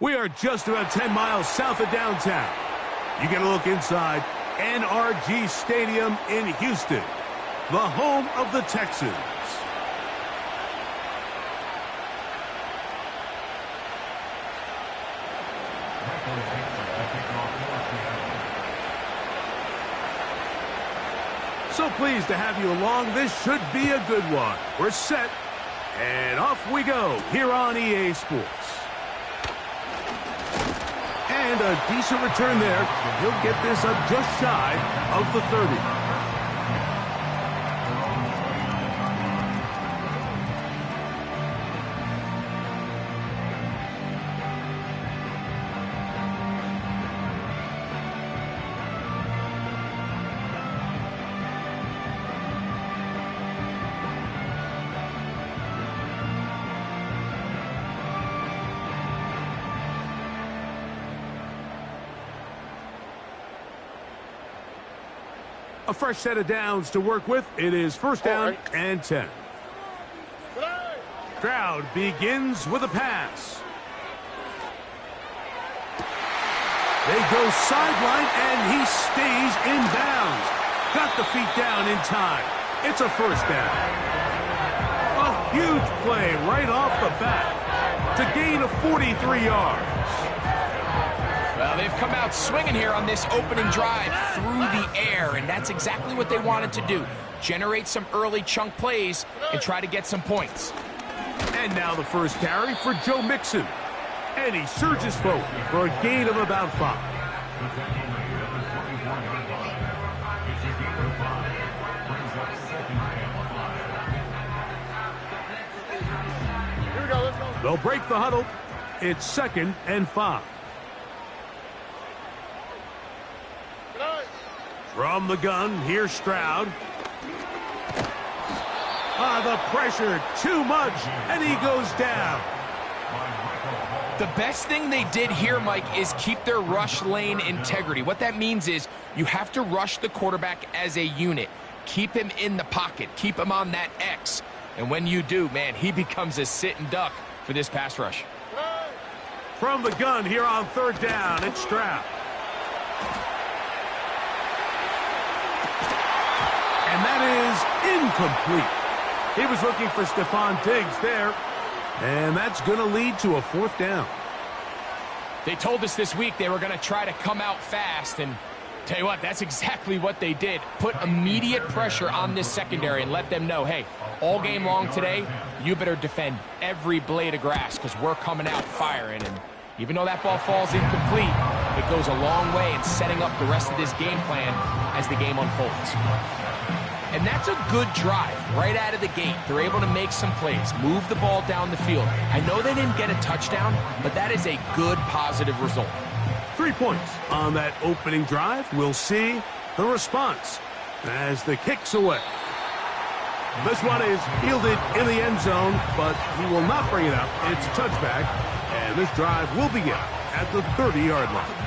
We are just about 10 miles south of downtown. You get a look inside NRG Stadium in Houston, the home of the Texans. So pleased to have you along. This should be a good one. We're set, and off we go here on EA Sports. And a decent return there. He'll get this up just shy of the 30. A fresh set of downs to work with. It is first down and 10. Stroud begins with a pass. They go sideline, and he stays in bounds. Got the feet down in time. It's a first down. A huge play right off the bat to gain of 43 yards. Well, they've come out swinging here on this opening drive through the air, and that's exactly what they wanted to do. Generate some early chunk plays and try to get some points. And now the first carry for Joe Mixon. And he surges forward for a gain of about 5. Here we go, let's go. They'll break the huddle. It's 2nd and 5. From the gun, here's Stroud. The pressure, too much, and he goes down. The best thing they did here, Mike, is keep their rush lane integrity. What that means is you have to rush the quarterback as a unit. Keep him in the pocket. Keep him on that X. And when you do, man, he becomes a sitting duck for this pass rush. From the gun here on 3rd down, it's Stroud. And that is incomplete. He was looking for Stephon Diggs there. And that's going to lead to a 4th down. They told us this week they were going to try to come out fast. And tell you what, that's exactly what they did. Put immediate pressure on this secondary and let them know, hey, all game long today, you better defend every blade of grass because we're coming out firing. And even though that ball falls incomplete, it goes a long way in setting up the rest of this game plan as the game unfolds. And that's a good drive right out of the gate. They're able to make some plays, move the ball down the field. I know they didn't get a touchdown, but that is a good, positive result. 3 points on that opening drive. We'll see the response as the kick's away. This one is fielded in the end zone, but he will not bring it up. It's a touchback, and this drive will begin at the 30-yard line.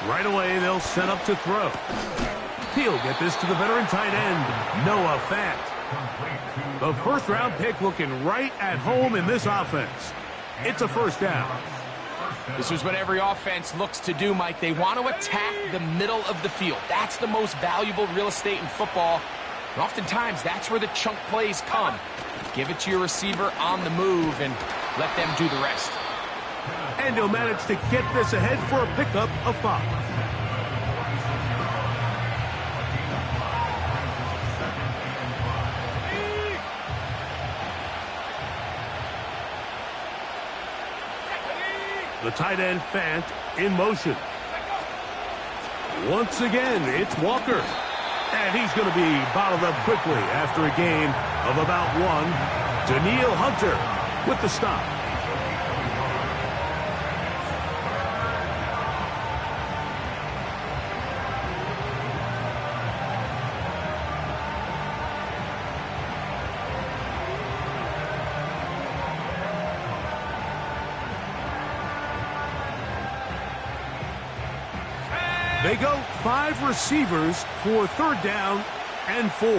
Right away, they'll set up to throw. He'll get this to the veteran tight end, Noah Fant. The first-round pick looking right at home in this offense. It's a first down. This is what every offense looks to do, Mike. They want to attack the middle of the field. That's the most valuable real estate in football. And oftentimes, that's where the chunk plays come. Give it to your receiver on the move and let them do the rest. And he'll manage to get this ahead for a pickup of 5. The tight end Fant in motion. Once again, it's Walker. And he's going to be bottled up quickly after a gain of about 1. Danielle Hunter with the stop. They go 5 receivers for 3rd down and 4.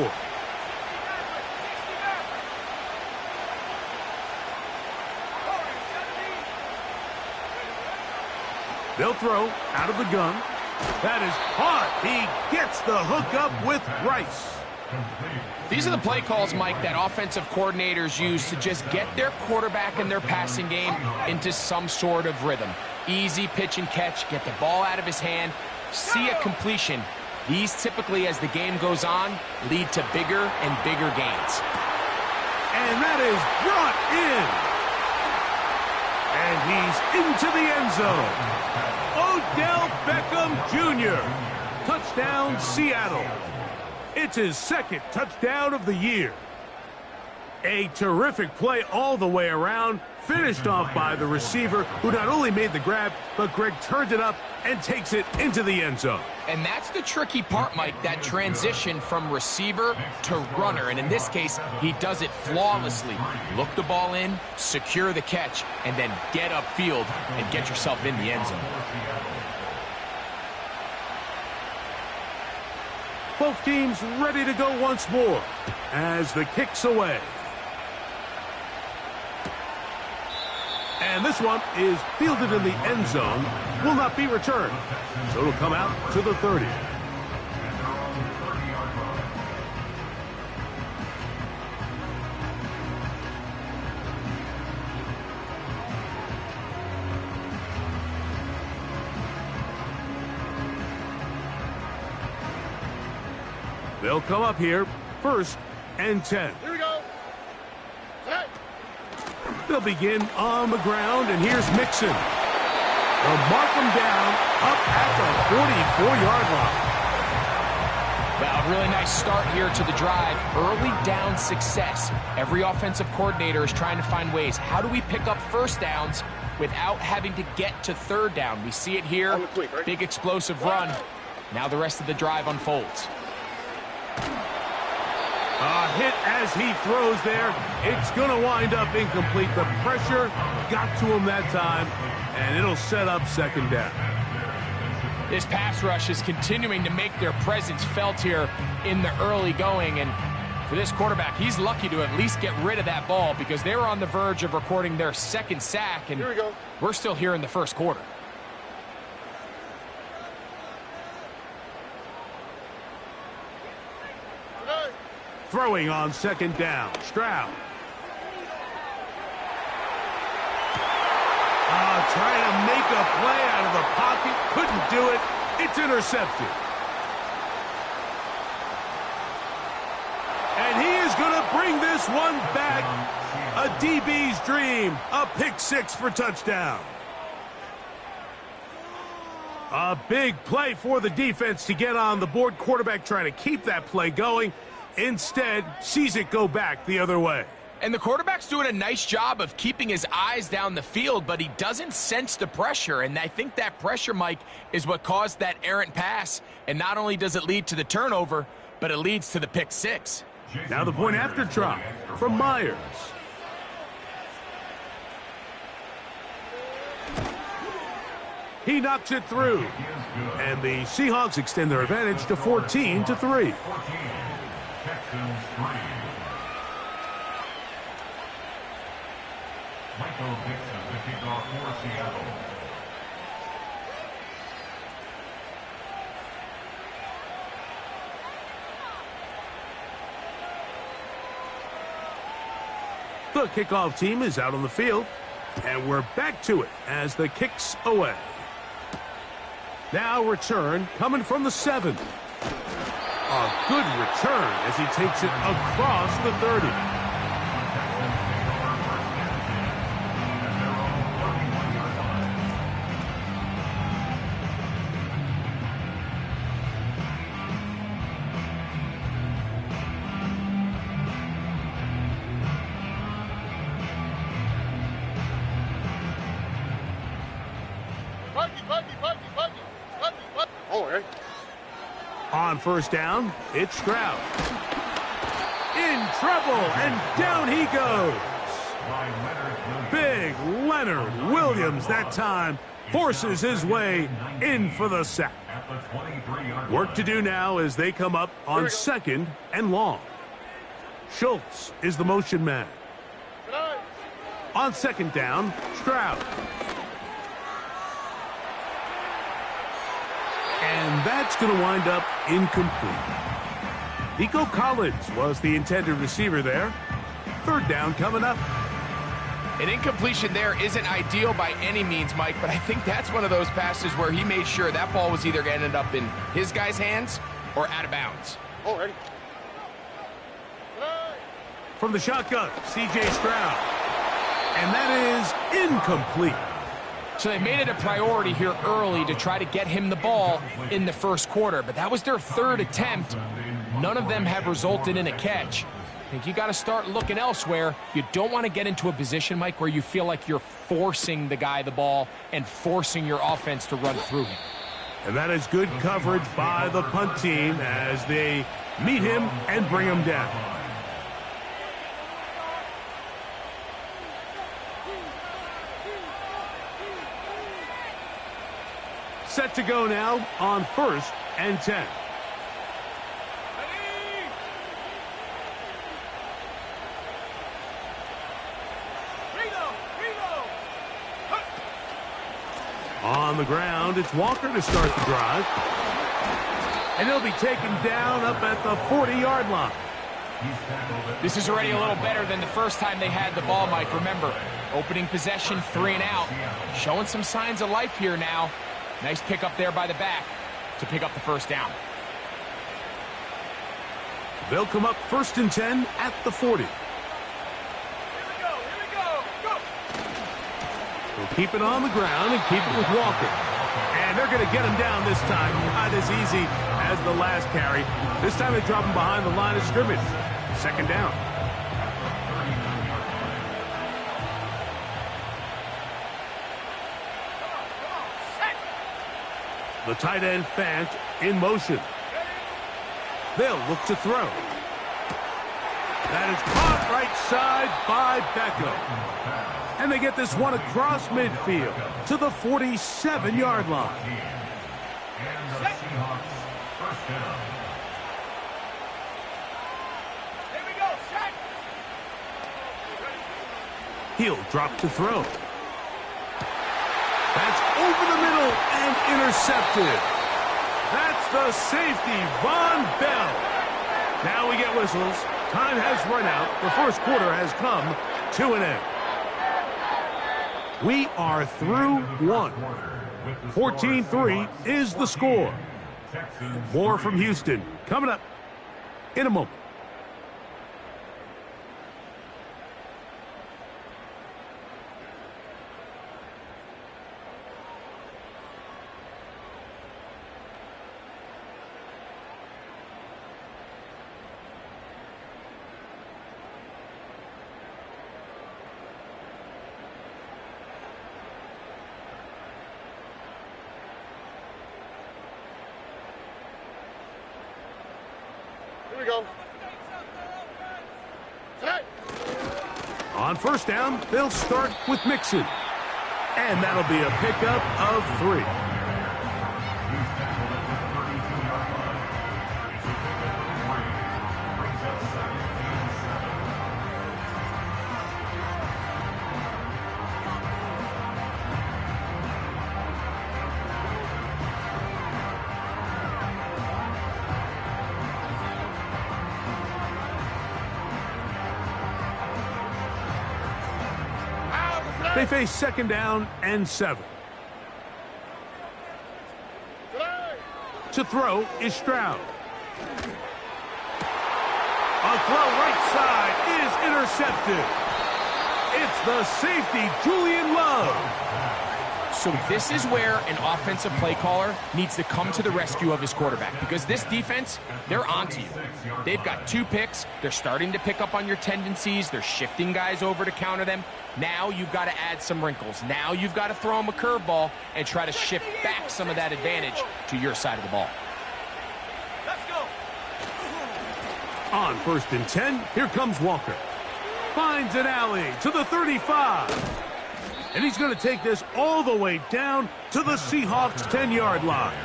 They'll throw out of the gun. That is hard. He gets the hook up with Rice. These are the play calls, Mike, that offensive coordinators use to just get their quarterback and their passing game into some sort of rhythm. Easy pitch and catch, get the ball out of his hand, see a completion. These typically, as the game goes on, lead to bigger and bigger gains. And that is brought in. And he's into the end zone. Odell Beckham Jr. Touchdown, Seattle. It's his 2nd touchdown of the year. A terrific play all the way around, finished off by the receiver, who not only made the grab, but Greg turned it up and takes it into the end zone. And that's the tricky part, Mike, that transition from receiver to runner. And in this case, he does it flawlessly. Look the ball in, secure the catch, and then get upfield and get yourself in the end zone. Both teams ready to go once more as the kick's away. And this one is fielded in the end zone, will not be returned. So it'll come out to the 30. They'll come up here, 1st and 10. Here we go. Hey. They'll begin on the ground, and here's Mixon. They'll mark him down up at the 44-yard line. Well, a really nice start here to the drive. Early down success. Every offensive coordinator is trying to find ways. How do we pick up 1st downs without having to get to 3rd down? We see it here. Big explosive run. Now the rest of the drive unfolds. A hit as he throws there. It's going to wind up incomplete. The pressure got to him that time, and it'll set up 2nd down. This pass rush is continuing to make their presence felt here in the early going, and for this quarterback, he's lucky to at least get rid of that ball because they were on the verge of recording their 2nd sack, and we're still here in the 1st quarter. Throwing on 2nd down, Stroud. Trying to make a play out of the pocket. Couldn't do it. It's intercepted. And he is going to bring this one back. A DB's dream. A pick 6 for touchdown. A big play for the defense to get on the board. Quarterback trying to keep that play going. Instead, sees it go back the other way. And the quarterback's doing a nice job of keeping his eyes down the field, but he doesn't sense the pressure. And I think that pressure, Mike, is what caused that errant pass. And not only does it lead to the turnover, but it leads to the pick 6. Now the point after try from Myers. He knocks it through. And the Seahawks extend their advantage to 14-3. Michael Dixon, the kickoff for Seattle. The kickoff team is out on the field, and we're back to it as the kick's away. Now return coming from the 7. A good return as he takes it across the 30. On 1st down, it's Stroud. In trouble, and down he goes. Big Leonard Williams that time forces his way in for the sack. the 23-yard line. Work to do now as they come up on 2nd and long. Schultz is the motion man. On 2nd down, Stroud. And that's going to wind up incomplete. Nico Collins was the intended receiver there. 3rd down coming up. An incompletion there isn't ideal by any means, Mike, but I think that's one of those passes where he made sure that ball was either going to end up in his guy's hands or out of bounds. Oh, ready. From the shotgun, C.J. Stroud. And that is incomplete. So they made it a priority here early to try to get him the ball in the first quarter, but that was their 3rd attempt. None of them have resulted in a catch. I think you got to start looking elsewhere. You don't want to get into a position, Mike, where you feel like you're forcing the guy the ball and forcing your offense to run through him. And that is good coverage by the punt team as they meet him and bring him down. Set to go now on 1st and 10. On the ground, it's Walker to start the drive. And he'll be taken down up at the 40-yard line. This is already a little better than the first time they had the ball, Mike. Remember, opening possession, 3 and out. Showing some signs of life here now. Nice pick up there by the back to pick up the 1st down. They'll come up 1st and 10 at the 40. They'll keep it on the ground and keep it with Walker. And they're going to get him down this time. Not as easy as the last carry. This time they drop him behind the line of scrimmage. 2nd down. The tight end Fant in motion. They'll look to throw. That is caught right side by Beckham. And they get this one across midfield to the 47-yard line. And the Seahawks 1st down. Here we go, set. He'll drop to throw. That's over the middle and intercepted. That's the safety, Von Bell. Now we get whistles. Time has run out. The first quarter has come to an end. We are through 1. 14-3 is the score. More from Houston coming up in a moment. Here we go. Set. On 1st down, they'll start with Mixon. And that'll be a pickup of 3. They face 2nd down and 7. To throw is Stroud. A throw right side is intercepted. It's the safety, Julian Love. So this is where an offensive play caller needs to come to the rescue of his quarterback, because this defense, they're onto you. They've got 2 picks. They're starting to pick up on your tendencies. They're shifting guys over to counter them. Now you've got to add some wrinkles. Now you've got to throw them a curveball and try to shift back some of that advantage to your side of the ball. Let's go. On 1st and 10, here comes Walker. Finds an alley to the 35. And he's going to take this all the way down to the Seahawks 10-yard line.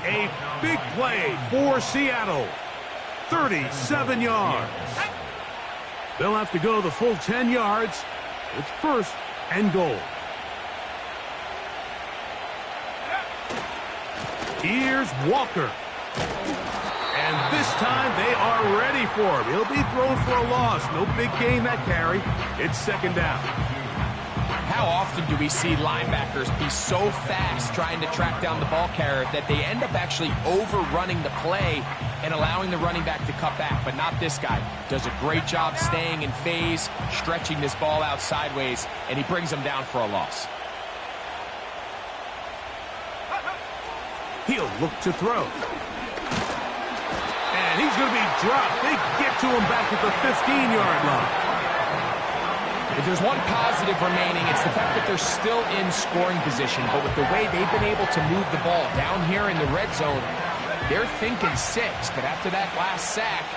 A big play for Seattle. 37 yards. They'll have to go the full 10 yards. It's first and goal. Here's Walker. And this time they are ready for him. He'll be thrown for a loss. No big gain that carry. It's second down. How often do we see linebackers be so fast trying to track down the ball carrier that they end up actually overrunning the play and allowing the running back to cut back? But not this guy. Does a great job staying in phase, stretching this ball out sideways, and he brings them down for a loss. He'll look to throw. And he's going to be dropped. They get to him back at the 15-yard line. If there's one positive remaining, it's the fact that they're still in scoring position. But with the way they've been able to move the ball down here in the red zone, they're thinking 6. But after that last sack,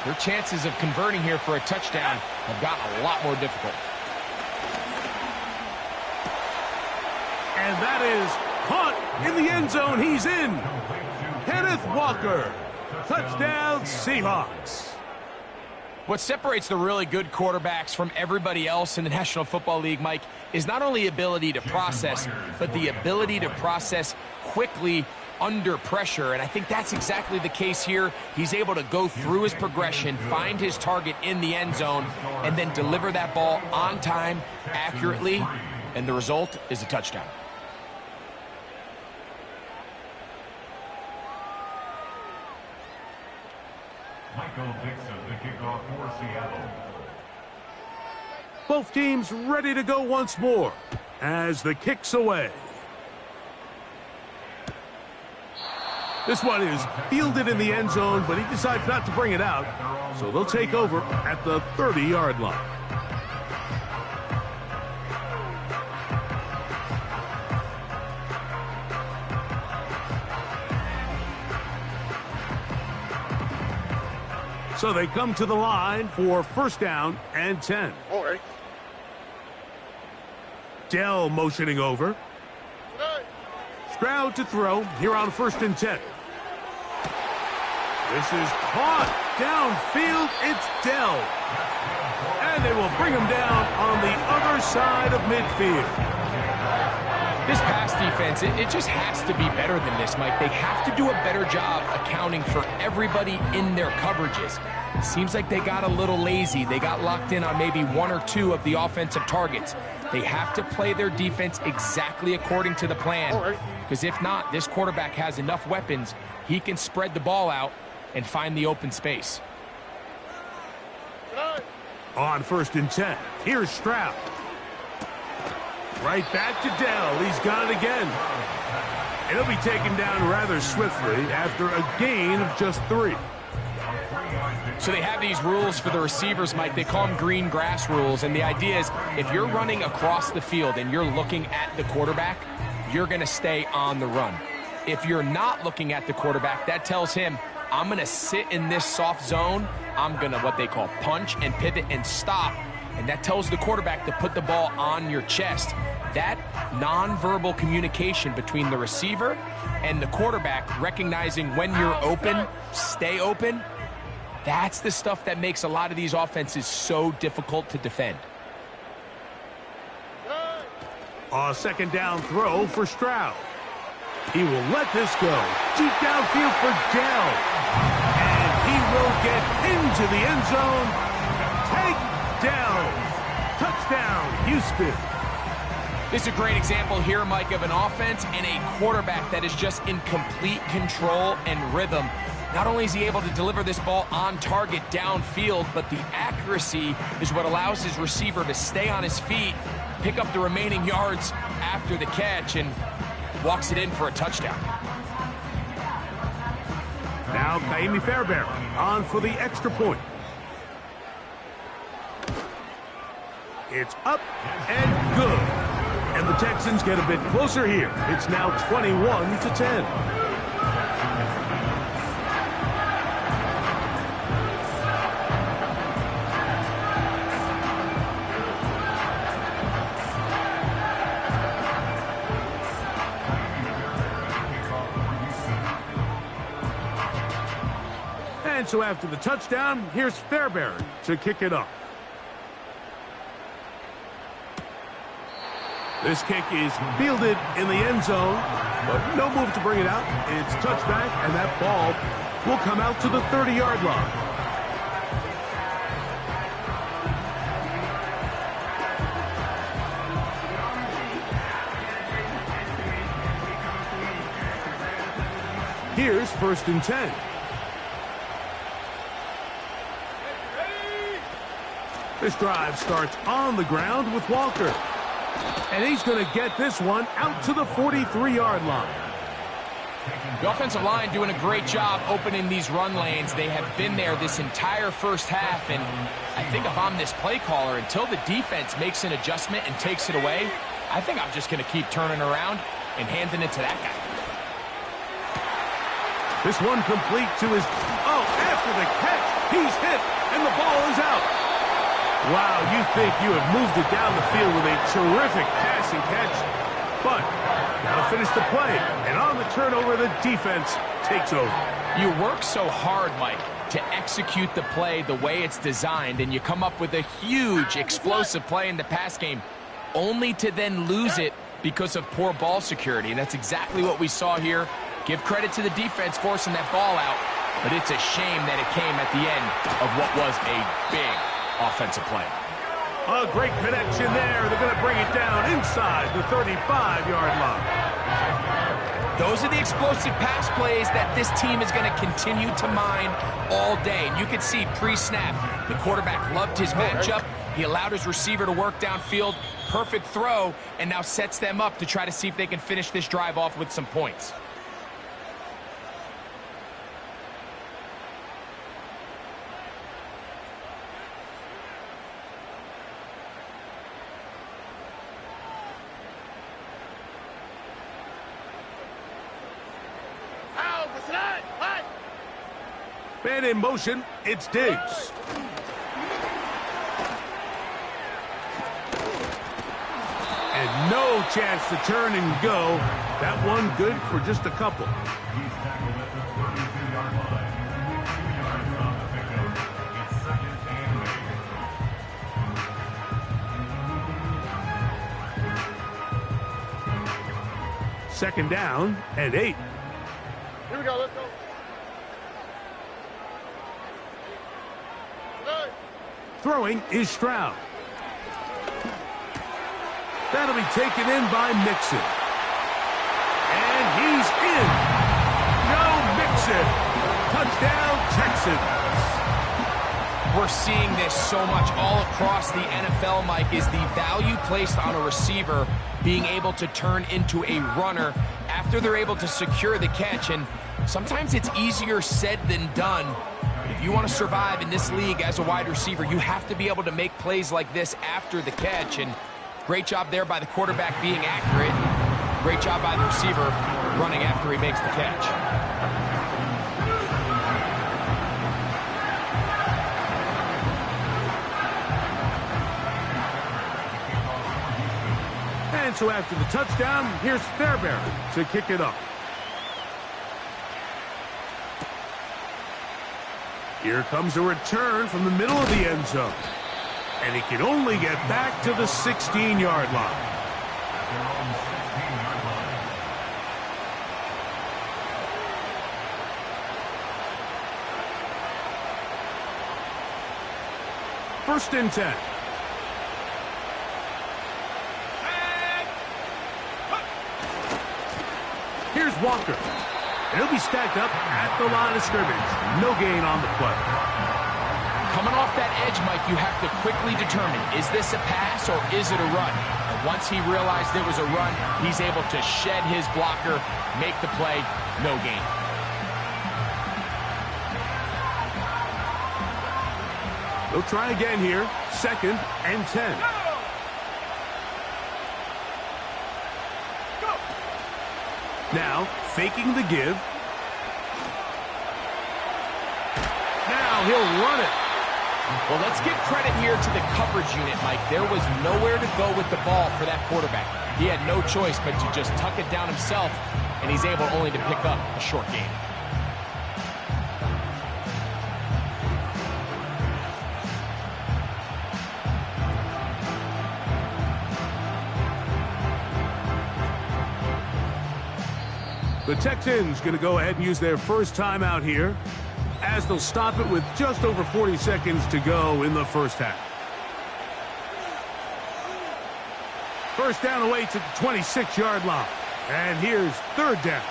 their chances of converting here for a touchdown have gotten a lot more difficult. And that is caught in the end zone. He's in. Kenneth Walker. Touchdown, Seahawks. What separates the really good quarterbacks from everybody else in the National Football League, Mike, is not only ability to process, but the ability to process quickly under pressure. And I think that's exactly the case here. He's able to go through his progression, find his target in the end zone, and then deliver that ball on time, accurately, and the result is a touchdown. Michael Dixon, the kickoff for Seattle. Both teams ready to go once more as the kick's away. This one is fielded in the end zone, but he decides not to bring it out, so they'll take over at the 30-yard line. So they come to the line for first down and 10. All right. Dell motioning over. Stroud to throw here on first and 10. This is caught downfield. It's Dell. And they will bring him down on the other side of midfield. This pass defense, it just has to be better than this, Mike. They have to do a better job accounting for everybody in their coverages. Seems like they got a little lazy. They got locked in on maybe 1 or 2 of the offensive targets. They have to play their defense exactly according to the plan. Because if not, this quarterback has enough weapons. He can spread the ball out and find the open space. On first and 10, here's Stroud. Right back to Dell. He's got it again. And he'll be taken down rather swiftly after a gain of just 3. So they have these rules for the receivers, Mike. They call them green grass rules. And the idea is if you're running across the field and you're looking at the quarterback, you're going to stay on the run. If you're not looking at the quarterback, that tells him, I'm going to sit in this soft zone. I'm going to what they call punch and pivot and stop. And that tells the quarterback to put the ball on your chest. That nonverbal communication between the receiver and the quarterback, recognizing when you're open, stay open, that's the stuff that makes a lot of these offenses so difficult to defend. A second down throw for Stroud. He will let this go. Deep downfield for Dell. And he will get into the end zone. Take Dell. Touchdown, Houston. This is a great example here, Mike, of an offense and a quarterback that is just in complete control and rhythm. Not only is he able to deliver this ball on target downfield, but the accuracy is what allows his receiver to stay on his feet, pick up the remaining yards after the catch, and walks it in for a touchdown. Now Kaimi Fairbairn on for the extra point. It's up and good. And the Texans get a bit closer here. It's now 21-10. so after the touchdown, here's Fairbairn to kick it off. This kick is fielded in the end zone, but no move to bring it out. It's touchback, and that ball will come out to the 30-yard line. Here's 1st and 10. This drive starts on the ground with Walker. And he's going to get this one out to the 43-yard line. The offensive line doing a great job opening these run lanes. They have been there this entire first half, and I think if I'm this play caller, until the defense makes an adjustment and takes it away, I think I'm just going to keep turning around and handing it to that guy. This one complete to his... Oh, after the catch, he's hit, and the ball is out. Wow, you think you have moved it down the field with a terrific passing catch. But now to finish the play, and on the turnover, the defense takes over. You work so hard, Mike, to execute the play the way it's designed, and you come up with a huge, explosive play in the pass game, only to then lose it because of poor ball security. And that's exactly what we saw here. Give credit to the defense forcing that ball out, but it's a shame that it came at the end of what was a big offensive play. A great connection there. They're going to bring it down inside the 35-yard line. Those are the explosive pass plays that this team is going to continue to mine all day. And you can see pre-snap, the quarterback loved his matchup. He allowed his receiver to work downfield. Perfect throw, and now sets them up to try to see if they can finish this drive off with some points. Man in motion, it's Diggs. And no chance to turn and go. That one good for just a couple. He's tackled at the 32-yard line. 2 yards on the pickup. It's 2nd and 8. 2nd down and 8. Here we go, let's go. Throwing is Stroud. That'll be taken in by Mixon. And he's in. Joe Mixon. Touchdown, Texans. We're seeing this so much all across the NFL, Mike, is the value placed on a receiver being able to turn into a runner after they're able to secure the catch. And sometimes it's easier said than done. If you want to survive in this league as a wide receiver, you have to be able to make plays like this after the catch. And great job there by the quarterback being accurate. Great job by the receiver running after he makes the catch. And so after the touchdown, here's Fairbairn to kick it off. Here comes a return from the middle of the end zone. And he can only get back to the 16-yard line. They're on the 16-yard line. 1st and 10. Here's Walker. And he'll be stacked up at the line of scrimmage. No gain on the play. Coming off that edge, Mike, you have to quickly determine, is this a pass or is it a run? And once he realized it was a run, he's able to shed his blocker, make the play, no gain. They'll try again here. 2nd and 10. Now, faking the give. Now he'll run it. Well, let's give credit here to the coverage unit, Mike. There was nowhere to go with the ball for that quarterback. He had no choice but to just tuck it down himself, and he's able only to pick up a short gain. The Texans going to go ahead and use their first timeout here, as they'll stop it with just over 40 seconds to go in the first half. First down away to the 26-yard line. And here's third down.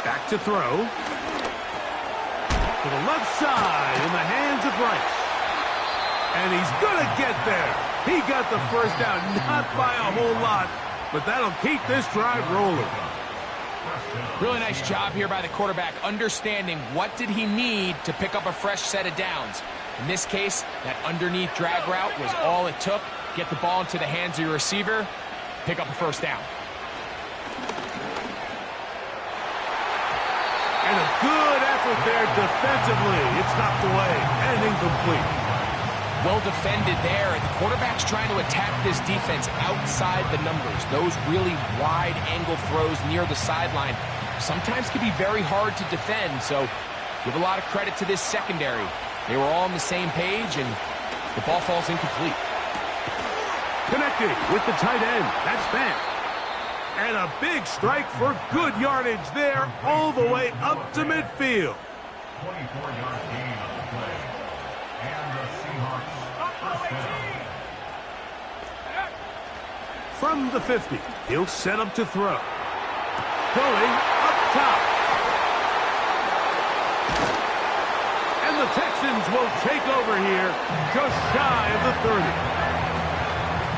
Back to throw. To the left side in the hands of Rice. And he's going to get there. He got the first down, not by a whole lot, but that'll keep this drive rolling. Really nice job here by the quarterback, understanding what did he need to pick up a fresh set of downs. In this case, that underneath drag route was all it took. Get the ball into the hands of your receiver, pick up a first down. And a good effort there defensively. It's knocked away and incomplete. Well defended there, and the quarterback's trying to attack this defense outside the numbers. Those really wide angle throws near the sideline sometimes can be very hard to defend, so give a lot of credit to this secondary. They were all on the same page, and the ball falls incomplete. Connecting with the tight end. That's Fant. And a big strike for good yardage there all the way up to midfield. 24-yard gain on the play. And the Seahawks first down. From the 50, he'll set up to throw. Going up top. And the Texans will take over here just shy of the 30.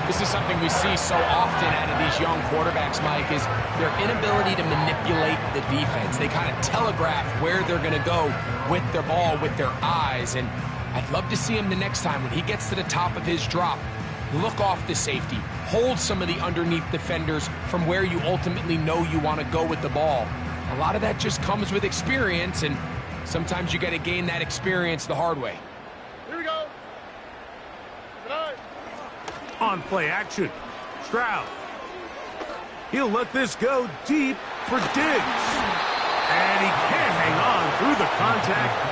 This is something we see so often out of these young quarterbacks, Mike, is their inability to manipulate the defense. They kind of telegraph where they're going to go with their ball, with their eyes, and I'd love to see him the next time when he gets to the top of his drop. Look off the safety. Hold some of the underneath defenders from where you ultimately know you want to go with the ball. A lot of that just comes with experience, and sometimes you got to gain that experience the hard way. Here we go. Tonight. On play action, Stroud. He'll let this go deep for Diggs. And he can't hang on through the contact.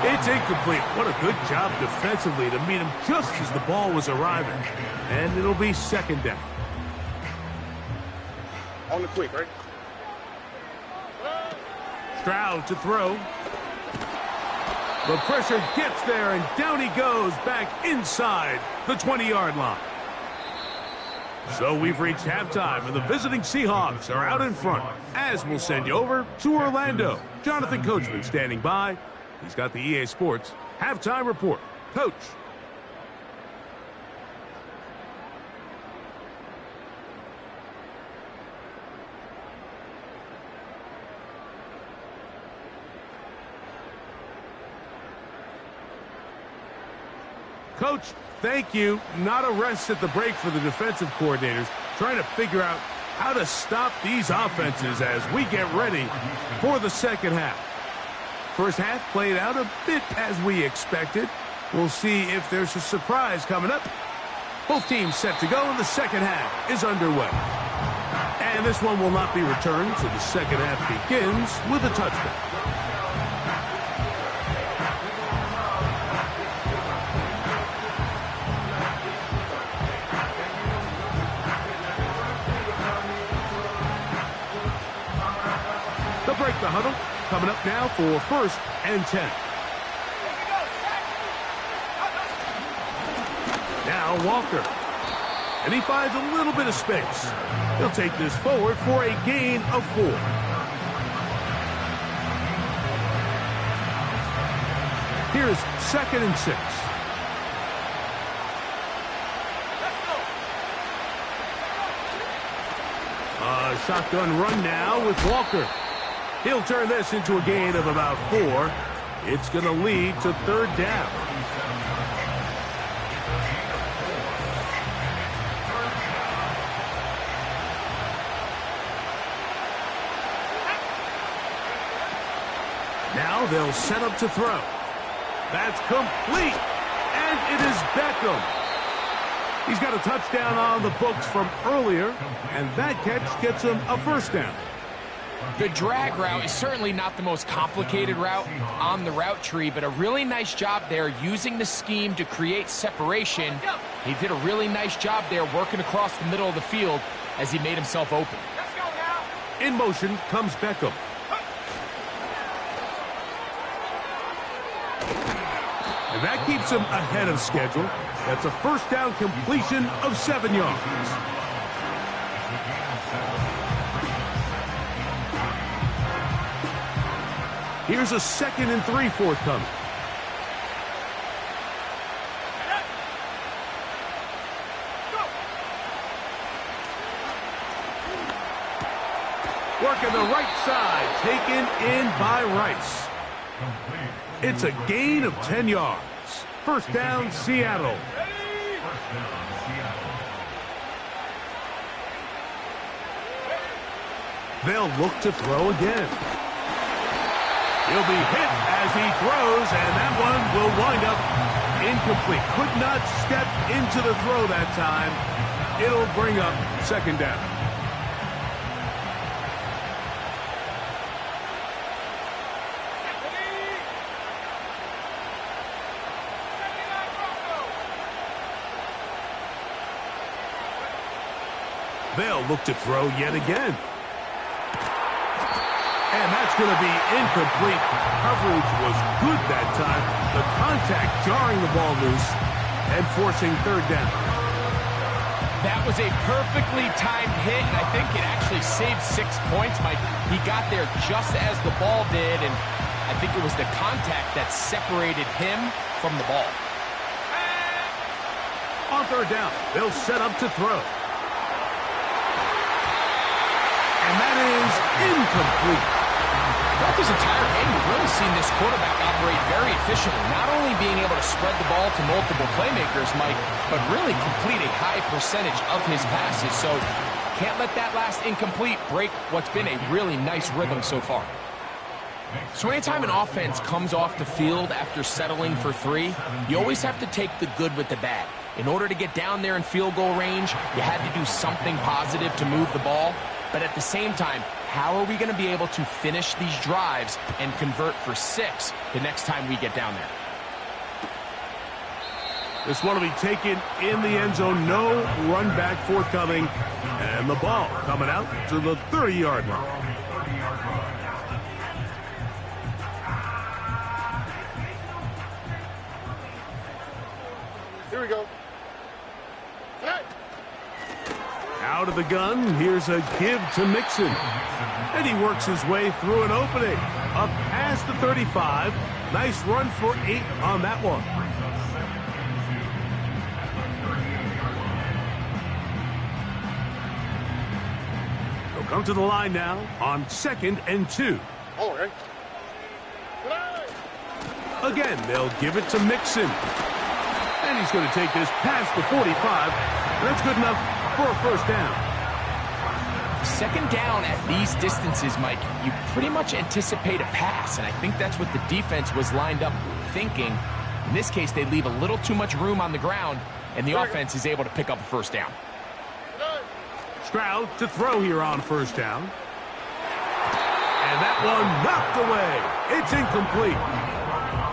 It's incomplete. What a good job defensively to meet him just as the ball was arriving. And it'll be second down. On the quick, right? Stroud to throw. The pressure gets there, and down he goes back inside the 20-yard line. So we've reached halftime, and the visiting Seahawks are out in front, as we'll send you over to Orlando. Jonathan Coachman standing by. He's got the EA Sports halftime report. Coach. Coach, thank you. Not a rest at the break for the defensive coordinators, trying to figure out how to stop these offenses as we get ready for the second half. First half played out a bit as we expected. We'll see if there's a surprise coming up. Both teams set to go, and the second half is underway. And this one will not be returned, so the second half begins with a touchdown. They'll break the huddle. Coming up now for first and 10. Now Walker. And he finds a little bit of space. He'll take this forward for a gain of 4. Here's second and 6. A shotgun run now with Walker. He'll turn this into a gain of about 4. It's going to lead to third down. Now they'll set up to throw. That's complete. And it is Beckham. He's got a touchdown on the books from earlier, and that catch gets him a first down. The drag route is certainly not the most complicated route on the route tree, but a really nice job there using the scheme to create separation. He did a really nice job there working across the middle of the field as he made himself open. In motion comes Beckham. And that keeps him ahead of schedule. That's a first down completion of 7 yards. Here's a 2nd and 3 forthcoming. Working the right side, taken in by Rice. It's a gain of 10 yards. First down, Seattle. They'll look to throw again. He'll be hit as he throws, and that one will wind up incomplete. Could not step into the throw that time. It'll bring up 2nd down. They'll look to throw yet again. And that's going to be incomplete. Coverage was good that time. The contact jarring the ball loose and forcing 3rd down. That was a perfectly timed hit, and I think it actually saved 6 points, Mike. He got there just as the ball did, and I think it was the contact that separated him from the ball. On 3rd down, they'll set up to throw. And that is incomplete. Throughout this entire game, we've really seen this quarterback operate very efficiently, not only being able to spread the ball to multiple playmakers, Mike, but really complete a high percentage of his passes. So can't let that last incomplete break what's been a really nice rhythm so far. So anytime an offense comes off the field after settling for 3, you always have to take the good with the bad. In order to get down there in field goal range, you had to do something positive to move the ball. But at the same time, how are we going to be able to finish these drives and convert for 6 the next time we get down there? This one will be taken in the end zone. No run back forthcoming. And the ball coming out to the 30-yard line. Here we go. Hey! Out of the gun, here's a give to Mixon. And he works his way through an opening. Up past the 35. Nice run for 8 on that one. They'll come to the line now on 2nd and 2. All right. Again, they'll give it to Mixon. And he's going to take this past the 45. And that's good enough for a first down. 2nd down at these distances, Mike, you pretty much anticipate a pass, and I think that's what the defense was lined up thinking. In this case, they leave a little too much room on the ground, and the offense is able to pick up a first down. Stroud to throw here on first down. And that one knocked away. It's incomplete.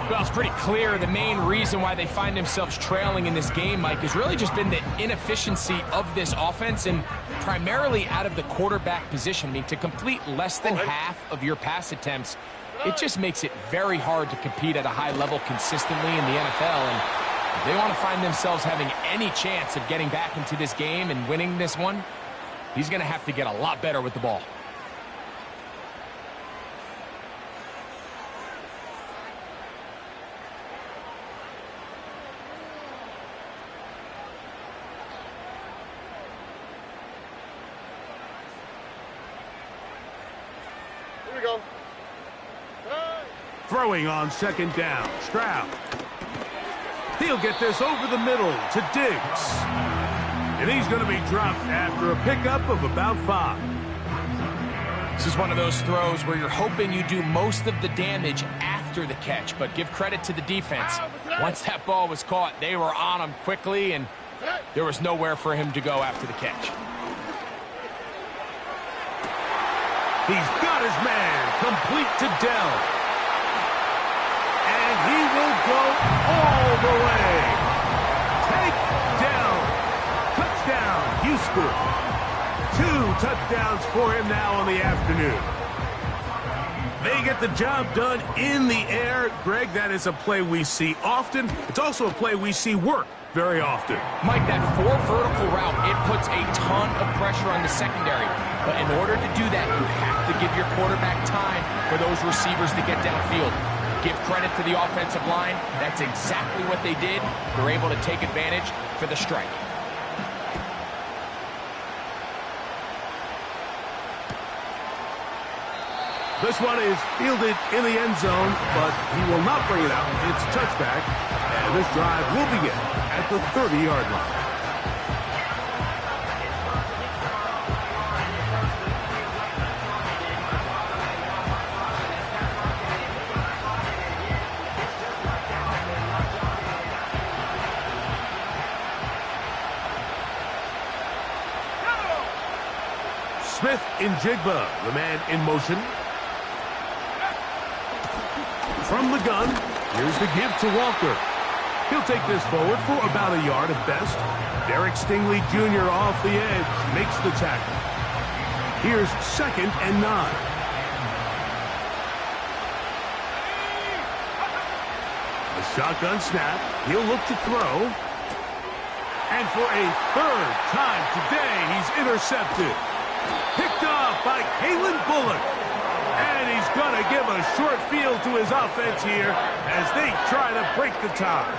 Well, it's pretty clear the main reason why they find themselves trailing in this game, Mike, has really just been the inefficiency of this offense and primarily out of the quarterback position. I mean, to complete less than half of your pass attempts, it just makes it very hard to compete at a high level consistently in the NFL. And if they want to find themselves having any chance of getting back into this game and winning this one, he's going to have to get a lot better with the ball. Go. Throwing on 2nd down. Stroud. He'll get this over the middle to Diggs. And he's going to be dropped after a pickup of about 5. This is one of those throws where you're hoping you do most of the damage after the catch, but give credit to the defense. Once that ball was caught, they were on him quickly, and there was nowhere for him to go after the catch. He's got his man complete to Dell. And he will go all the way. Take Dell. Touchdown, Houston. 2 touchdowns for him now on the afternoon. They get the job done in the air. Greg, that is a play we see often. It's also a play we see work very often. Mike, that 4 vertical route, it puts a ton of pressure on the secondary. But in order to do that, you have to give your quarterback time for those receivers to get downfield. Give credit to the offensive line. That's exactly what they did. They're able to take advantage for the strike. This one is fielded in the end zone, but he will not bring it out. It's touchback, and this drive will begin at the 30-yard line. Smith in Jigba, the man in motion. From the gun, here's the give to Walker. He'll take this forward for about a yard at best. Derek Stingley Jr. off the edge, makes the tackle. Here's 2nd and 9. A shotgun snap. He'll look to throw. And for a 3rd time today, he's intercepted. Picked off by Kalen Bullock. And he's going to give a short field to his offense here as they try to break the tie.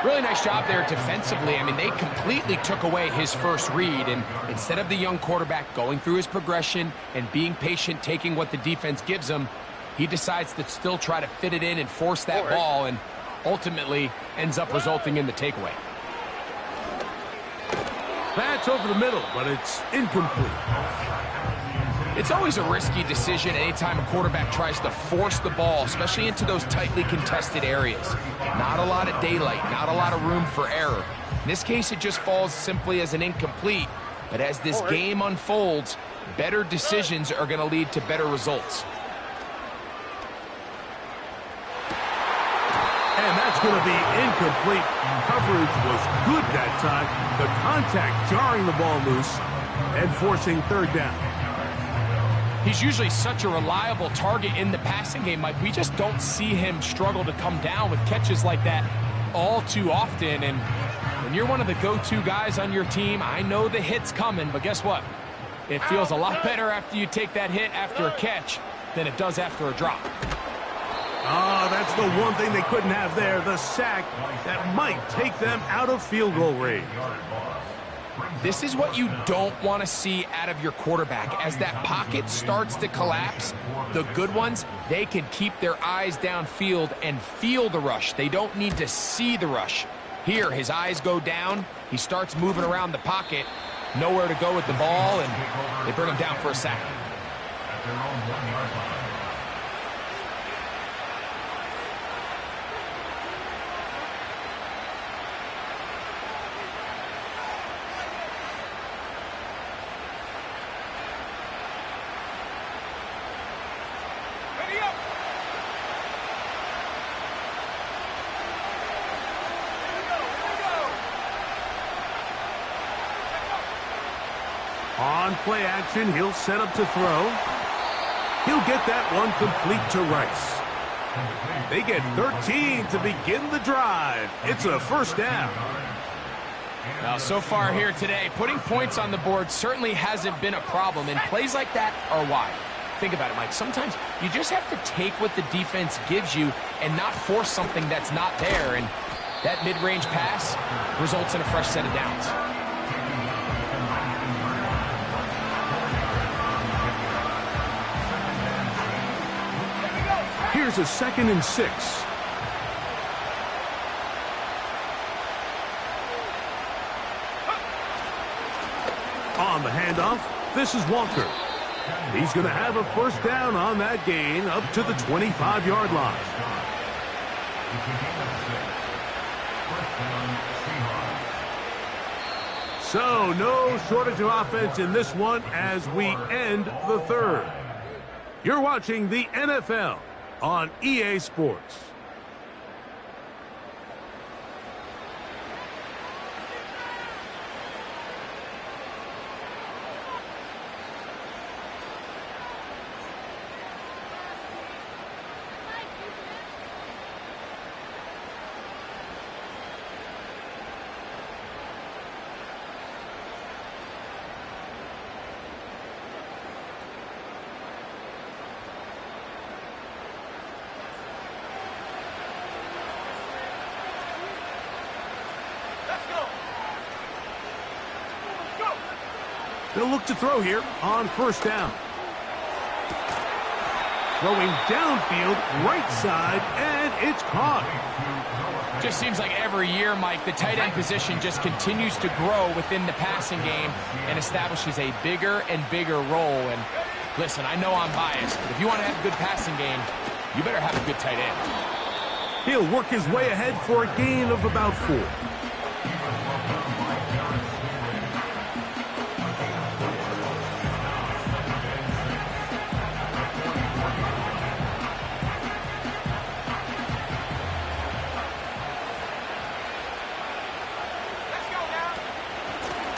Really nice job there defensively. I mean, they completely took away his first read, and instead of the young quarterback going through his progression and being patient, taking what the defense gives him, he decides to still try to fit it in and force that ball, and ultimately ends up resulting in the takeaway. That's over the middle, but it's incomplete. It's always a risky decision anytime a quarterback tries to force the ball, especially into those tightly contested areas. Not a lot of daylight, not a lot of room for error. In this case, it just falls simply as an incomplete. But as this game unfolds, better decisions are going to lead to better results. And that's going to be incomplete. Coverage was good that time. The contact jarring the ball loose and forcing 3rd down. He's usually such a reliable target in the passing game, Mike. We just don't see him struggle to come down with catches like that all too often. And when you're one of the go-to guys on your team, I know the hit's coming, but guess what? It feels a lot better after you take that hit after a catch than it does after a drop. Oh, that's the one thing they couldn't have there, the sack that might take them out of field goal range. This is what you don't want to see out of your quarterback. As that pocket starts to collapse, the good ones, they can keep their eyes downfield and feel the rush. They don't need to see the rush. Here, his eyes go down. He starts moving around the pocket. Nowhere to go with the ball, and they bring him down for a sack. At their own 1-yard line. On play action, he'll set up to throw. He'll get that one complete to Rice. They get 13 to begin the drive. It's a 1st down. Now, so far here today, putting points on the board certainly hasn't been a problem, and plays like that are why. Think about it, Mike. Sometimes you just have to take what the defense gives you and not force something that's not there, and that mid-range pass results in a fresh set of downs. Here's a 2nd and 6. On the handoff, this is Walker. He's going to have a 1st down on that gain up to the 25-yard line. So, no shortage of offense in this one as we end the third. You're watching the NFL on EA Sports. They'll look to throw here on first down. Throwing downfield, right side, and it's caught. Just seems like every year, Mike, the tight end position just continues to grow within the passing game and establishes a bigger and bigger role. And listen, I know I'm biased, but if you want to have a good passing game, you better have a good tight end. He'll work his way ahead for a gain of about 4.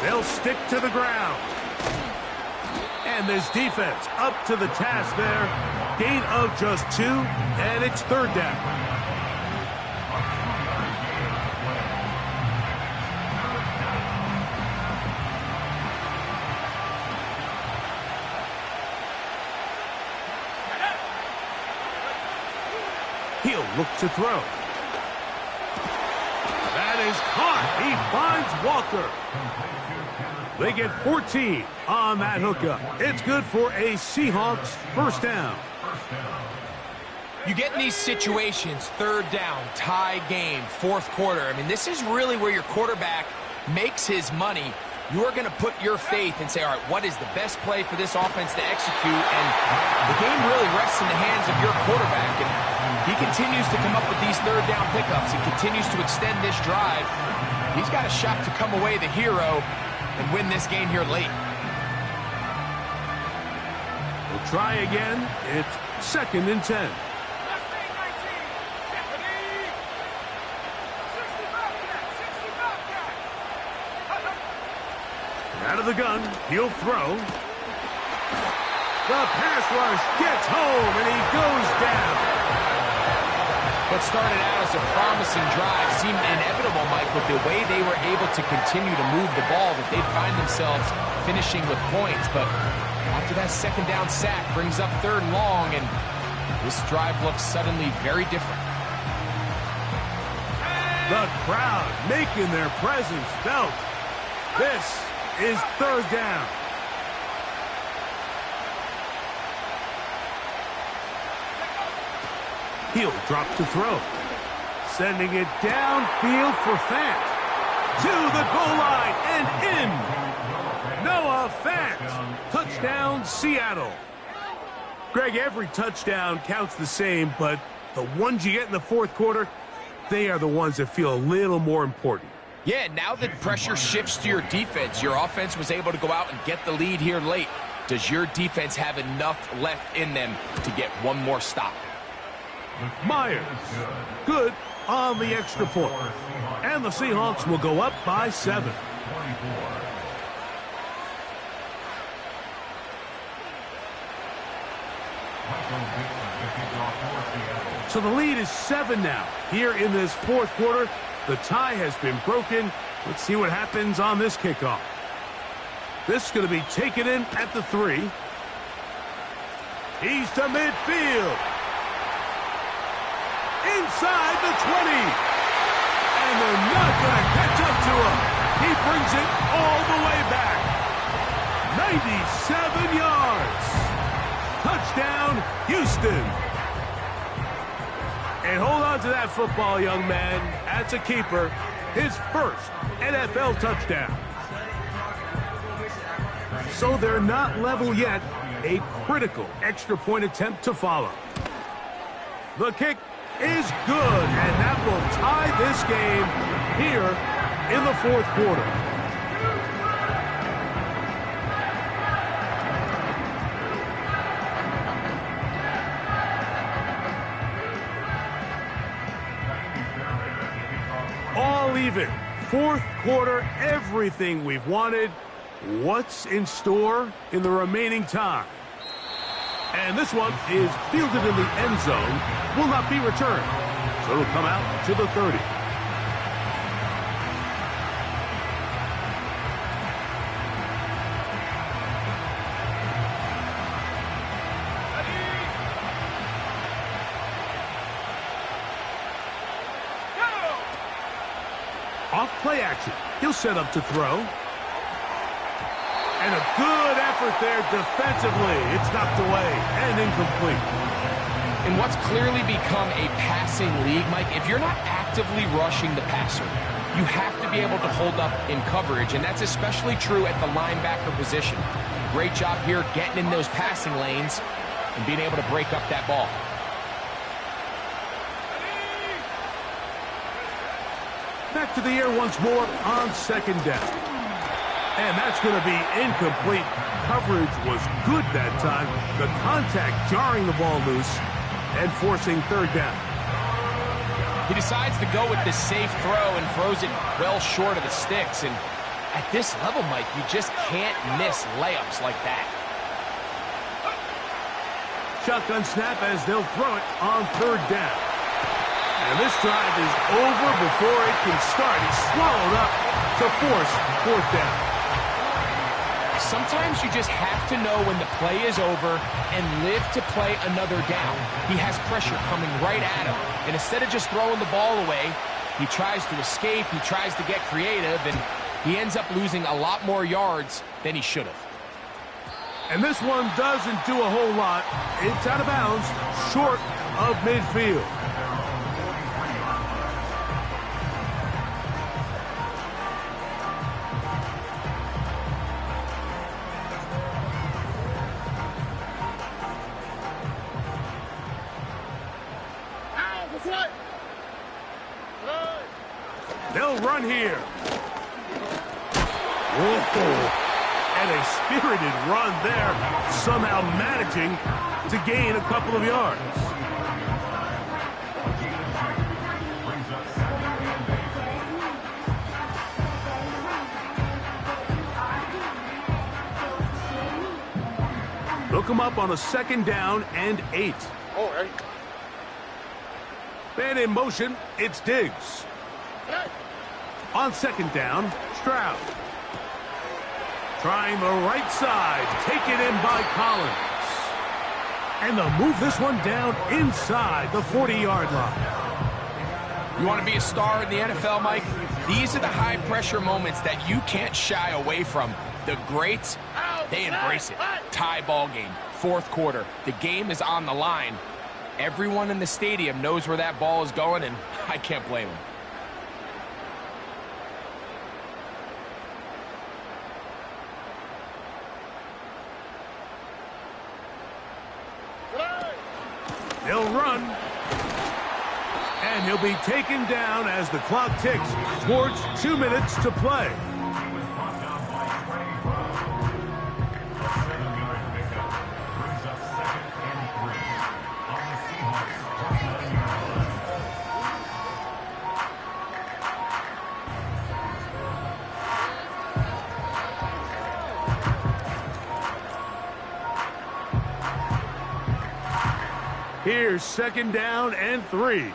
They'll stick to the ground. And this defense up to the task there. Gain of just 2, and it's third down. He'll look to throw. That is caught. He finds Walker. They get 14 on that hookup. It's good for a Seahawks first down. You get in these situations, third down, tie game, fourth quarter. I mean, this is really where your quarterback makes his money. You're going to put your faith and say, all right, what is the best play for this offense to execute? And the game really rests in the hands of your quarterback. And he continues to come up with these third down pickups and continues to extend this drive. He's got a shot to come away the hero and win this game here late. We'll try again. It's 2nd and 10. Out of the gun, he'll throw. The pass rush gets home, and he goes down. What started out as a promising drive seemed inevitable, Mike, with the way they were able to continue to move the ball, that they'd find themselves finishing with points. But after that second down sack brings up 3rd and long, and this drive looks suddenly very different. The crowd making their presence felt. This is 3rd down. He'll drop to throw. Sending it downfield for Fant. To the goal line and in. Noah Fant. Touchdown, Seattle. Greg, every touchdown counts the same, but the ones you get in the fourth quarter, they are the ones that feel a little more important. Yeah, now that pressure shifts to your defense, your offense was able to go out and get the lead here late. Does your defense have enough left in them to get one more stop? Myers, good on the extra point. And the Seahawks will go up by 7. So the lead is 7 now. Here in this fourth quarter, the tie has been broken. Let's see what happens on this kickoff. This is going to be taken in at the 3. He's to midfield. Inside the 20. And they're not going to catch up to him. He brings it all the way back. 97 yards. Touchdown, Houston. And hold on to that football, young man. That's a keeper. His first NFL touchdown. So they're not level yet. A critical extra point attempt to follow. The kick is good, and that will tie this game here in the fourth quarter. even. Fourth quarter, everything we've wanted. What's in store in the remaining time? And this one is fielded in the end zone. Will not be returned. So it'll come out to the 30. Off play action. He'll set up to throw. And a good effort there defensively. It's knocked away and incomplete. In what's clearly become a passing league, Mike, if you're not actively rushing the passer, you have to be able to hold up in coverage, and that's especially true at the linebacker position. Great job here getting in those passing lanes and being able to break up that ball. Back to the air once more on second down. And that's going to be incomplete. Coverage was good that time. The contact jarring the ball loose and forcing third down. He decides to go with the safe throw and throws it well short of the sticks. And at this level, Mike, you just can't miss layups like that. Shotgun snap as they'll throw it on third down. And this drive is over before it can start. He's swallowed up to force fourth down. Sometimes you just have to know when the play is over and live to play another down. He has pressure coming right at him. And instead of just throwing the ball away, he tries to escape, he tries to get creative, and he ends up losing a lot more yards than he should have. And this one doesn't do a whole lot. It's out of bounds, short of midfield. They'll run here. Whoa. And a spirited run there, somehow managing to gain a couple of yards. They'll come up on a second down and 8. Oh, hey. Man in motion, it's Diggs. On second down, Stroud. Trying the right side, taken in by Collins. And they'll move this one down inside the 40-yard line. You want to be a star in the NFL, Mike? These are the high-pressure moments that you can't shy away from. The greats, they embrace it. Tie ball game, fourth quarter. The game is on the line. Everyone in the stadium knows where that ball is going, and I can't blame them. They'll run. And he'll be taken down as the clock ticks towards 2 minutes to play. Here's second down and 3. Here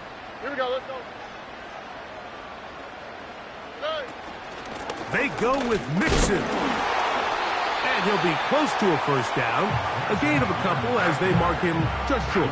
we go, let's go. They go with Mixon. And he'll be close to a first down. A gain of a couple as they mark him just short.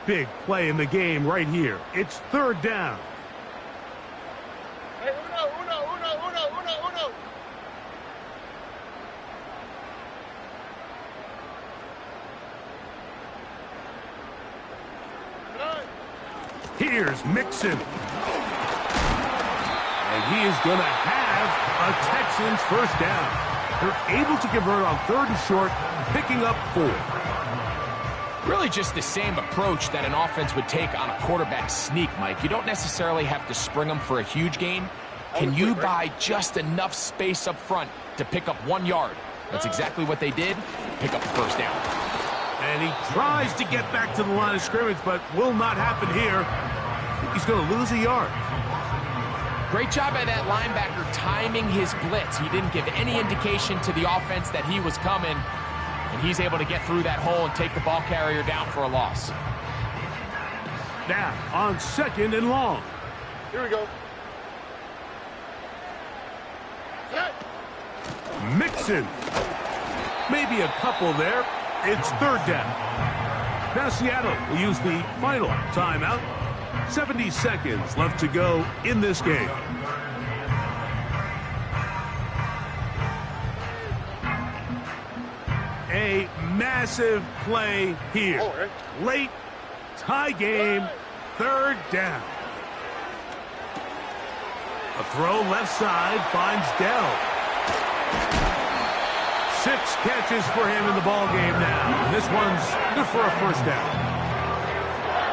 Big play in the game right here. It's third down. Hey, uno. Here's Mixon. And he is going to have have a Texans first down. They're able to convert on 3rd and short, picking up 4. Really just the same approach that an offense would take on a quarterback sneak, Mike. You don't necessarily have to spring them for a huge gain. Can you buy just enough space up front to pick up 1 yard? That's exactly what they did. Pick up the first down. And he tries to get back to the line of scrimmage, but will not happen here. I think he's going to lose a yard. Great job by that linebacker timing his blitz. He didn't give any indication to the offense that he was coming, and he's able to get through that hole and take the ball carrier down for a loss. Now, on 2nd and long. Here we go. Mixon. Maybe a couple there. It's 3rd down. Now Seattle will use the final timeout. 70 seconds left to go in this game. A massive play here. Late, tie game, 3rd down. A throw left side finds Dell. 6 catches for him in the ball game now. This one's good for a first down.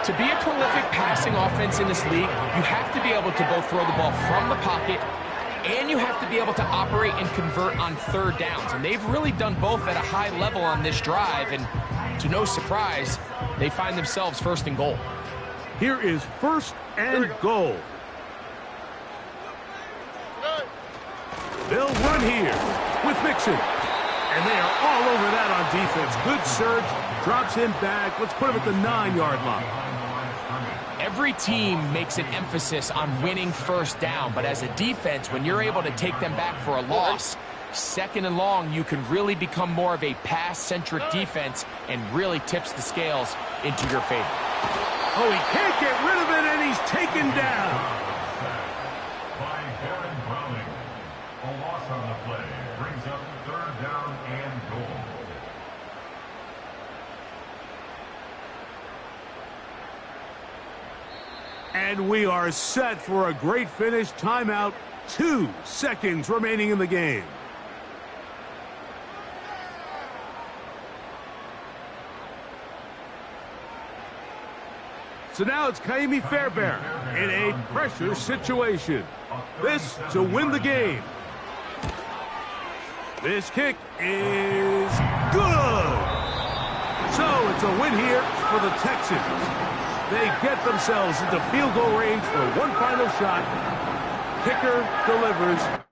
To be a prolific passing offense in this league, you have to be able to both throw the ball from the pocket and you have to be able to operate and convert on 3rd downs. And they've really done both at a high level on this drive. And to no surprise, they find themselves 1st and goal. Here is 1st and goal. They'll run here with Mixon. And they are all over that on defense. Good surge, drops him back. Let's put him at the 9-yard line. Every team makes an emphasis on winning 1st down, but as a defense, when you're able to take them back for a loss, 2nd and long, you can really become more of a pass-centric defense and really tips the scales into your favor. Oh, he can't get rid of it, and he's taken down. By Darren Browning. A loss on the play brings up 3rd down and goal. And we are set for a great finish. Timeout. 2 seconds remaining in the game. So now it's Ka'imi Fairbairn in a pressure situation. This to win the game. This kick is good. So it's a win here for the Texans. They get themselves into field goal range for one final shot. Kicker delivers.